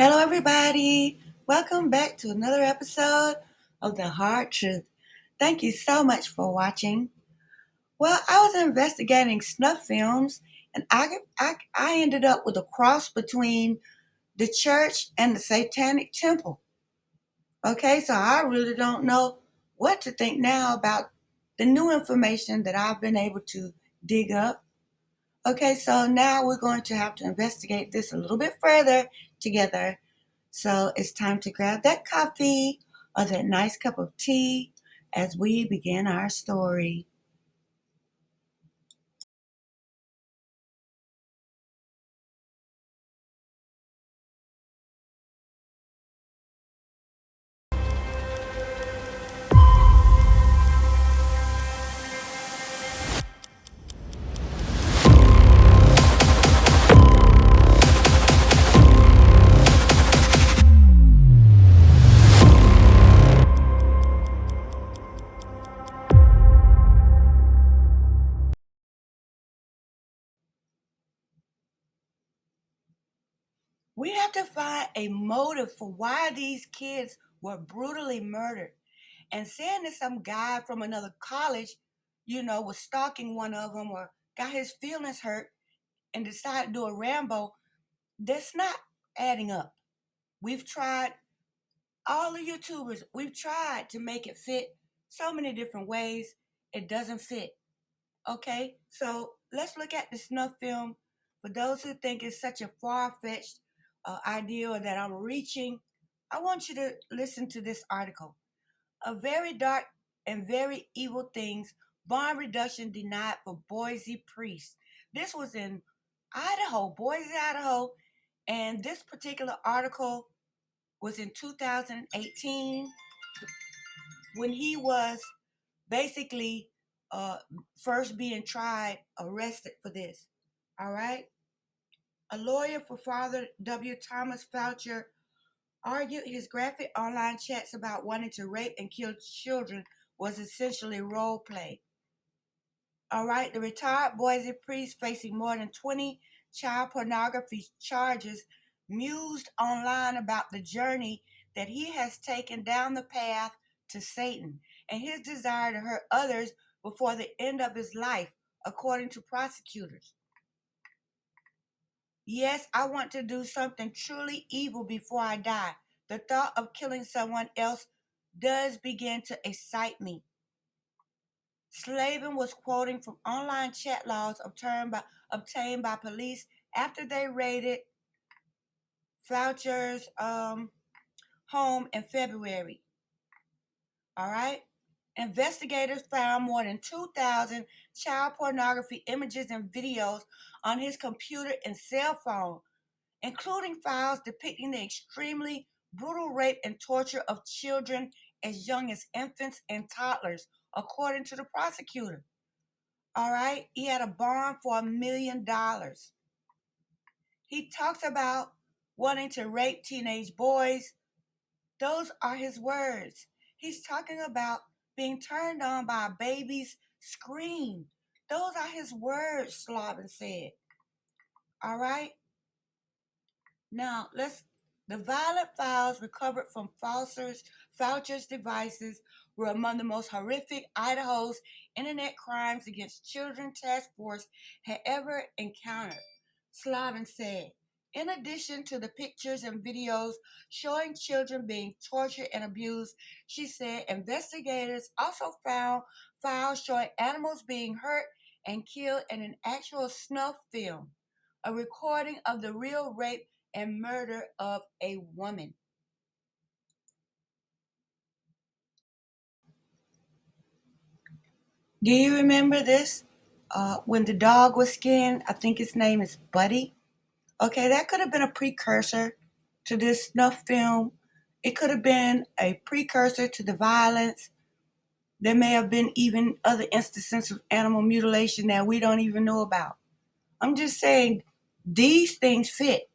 Hello, everybody. Welcome back to another episode of The Hard Truth. Thank you so much for watching. Well, I was investigating snuff films, and I ended up with a cross between the church and the Satanic Temple. Okay, so I really don't know what to think now about the new information that I've been able to dig up. Okay, so now we're going to have to investigate this a little bit further together. So it's time to grab that coffee or that nice cup of tea as we begin our story. We have to find a motive for why these kids were brutally murdered. And saying that some guy from another college, was stalking one of them or got his feelings hurt and decided to do a Rambo, that's not adding up. We've tried, all the YouTubers, we've tried to make it fit so many different ways. It doesn't fit. Okay, so let's look at the snuff film. For those who think it's such a far-fetched idea or that I'm reaching, I want you to listen to this article. A very dark and very evil things, bond reduction denied for Boise priest. This was in Idaho, Boise, Idaho, and this particular article was in 2018 when he was basically first being tried, arrested for this. All right. A lawyer for Father W. Thomas Foucher argued his graphic online chats about wanting to rape and kill children was essentially role play. All right. The retired Boise priest facing more than 20 child pornography charges mused online about the journey that he has taken down the path to Satan and his desire to hurt others before the end of his life, according to prosecutors. Yes, I want to do something truly evil before I die. The thought of killing someone else does begin to excite me. Slavin was quoting from online chat logs obtained by police after they raided Foucher's home in February. All right? Investigators found more than 2,000 child pornography images and videos on his computer and cell phone, including files depicting the extremely brutal rape and torture of children as young as infants and toddlers, according to the prosecutor. All right? He had a bond for $1 million. He talks about wanting to rape teenage boys. Those are his words. He's talking about being turned on by a baby's scream. Those are his words, Slavin said. All right? Now, the violent files recovered from Foucher's devices were among the most horrific Idaho's internet crimes against children task force had ever encountered, Slavin said. In addition to the pictures and videos showing children being tortured and abused, she said investigators also found files showing animals being hurt and killed in an actual snuff film, a recording of the real rape and murder of a woman. Do you remember this? When the dog was skinned, I think his name is Buddy. Okay, that could have been a precursor to this snuff film. It could have been a precursor to the violence. There may have been even other instances of animal mutilation that we don't even know about. I'm just saying these things fit.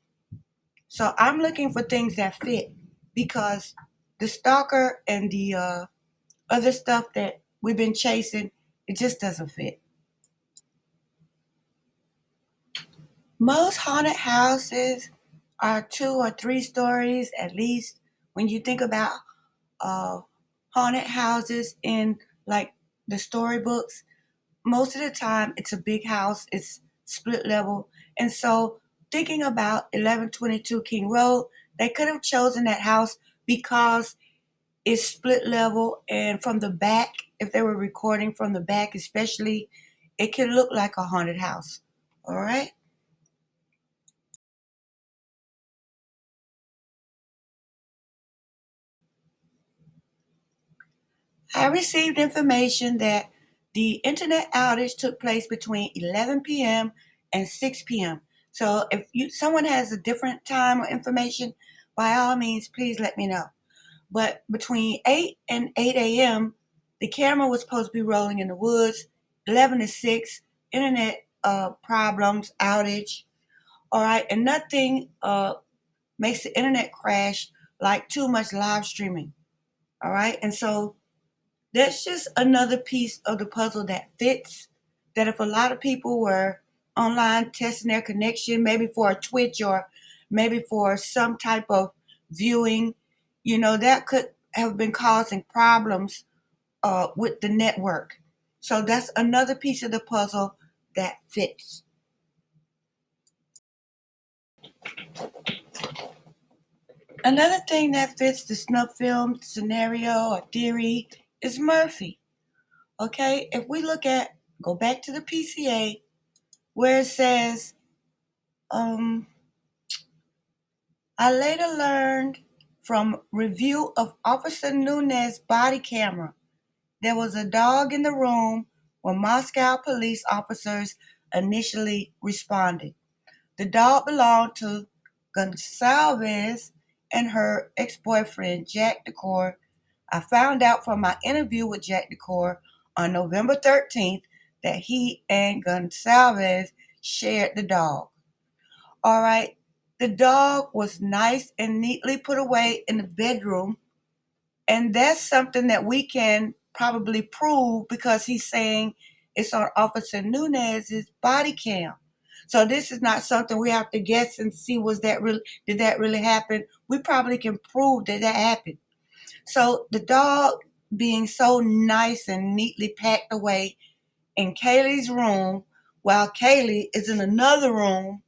So I'm looking for things that fit because the stalker and the other stuff that we've been chasing, it just doesn't fit. Most haunted houses are 2 or 3 stories at least. When you think about uh, haunted houses in like the storybooks, most of the time it's a big house, it's split level. And so thinking about 1122 King Road, they could have chosen that house because it's split level, and from the back, if they were recording from the back especially, it can look like a haunted house. All right. I received information that the internet outage took place between 11 p.m. and 6 p.m. So if someone has a different time or information, by all means, please let me know. But between 8 and 8 a.m., the camera was supposed to be rolling in the woods. 11 to 6, internet problems, outage. All right. And nothing makes the internet crash like too much live streaming. All right. And so that's just another piece of the puzzle that fits. That if a lot of people were online testing their connection, maybe for a Twitch or maybe for some type of viewing, that could have been causing problems with the network. So that's another piece of the puzzle that fits. Another thing that fits the snuff film scenario or theory is Murphy. Okay, if we go back to the PCA where it says, I later learned from review of Officer Nunez's body camera, there was a dog in the room when Moscow police officers initially responded. The dog belonged to Gonsalves and her ex-boyfriend, Jack Decor. I found out from my interview with Jack Decor on November 13th that he and Gonsalves shared the dog. All right. The dog was nice and neatly put away in the bedroom. And that's something that we can probably prove because he's saying it's on Officer Nunez's body cam. So this is not something we have to guess and see did that really happen? We probably can prove that that happened. So the dog being so nice and neatly packed away in Kaylee's room while Kaylee is in another room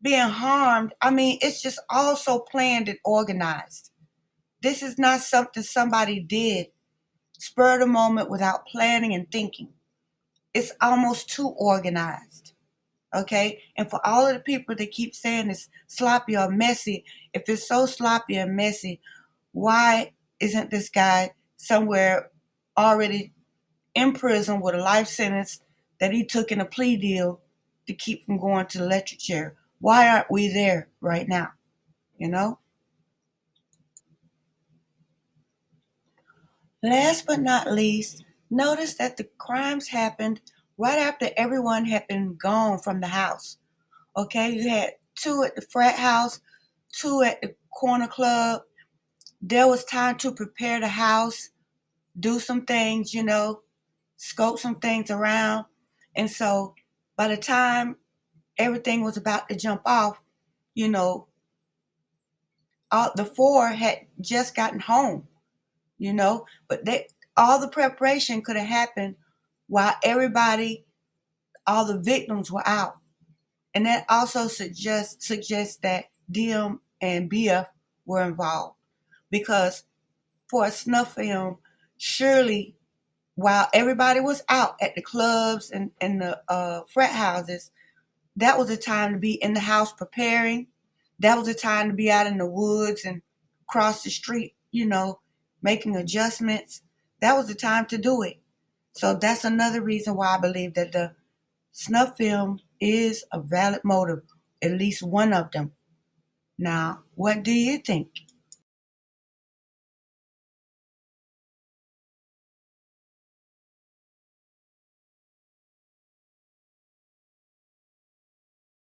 being harmed. I mean, it's just all so planned and organized. This is not something somebody did spur of the moment without planning and thinking. It's almost too organized. Okay? And for all of the people that keep saying it's sloppy or messy, if it's so sloppy and messy, why isn't this guy somewhere already in prison with a life sentence that he took in a plea deal to keep from going to the electric chair? Why aren't we there right now? You know? Last but not least, notice that the crimes happened right after everyone had been gone from the house. Okay, you had 2 at the frat house, 2 at the corner club. There was time to prepare the house, do some things, scope some things around. And so by the time everything was about to jump off, you know, all the 4 had just gotten home. But all the preparation could have happened while all the victims were out. And that also suggests that DM and BF were involved. Because for a snuff film, surely while everybody was out at the clubs and the frat houses, that was a time to be in the house preparing. That was a time to be out in the woods and across the street, making adjustments. That was the time to do it. So that's another reason why I believe that the snuff film is a valid motive, at least one of them. Now, what do you think?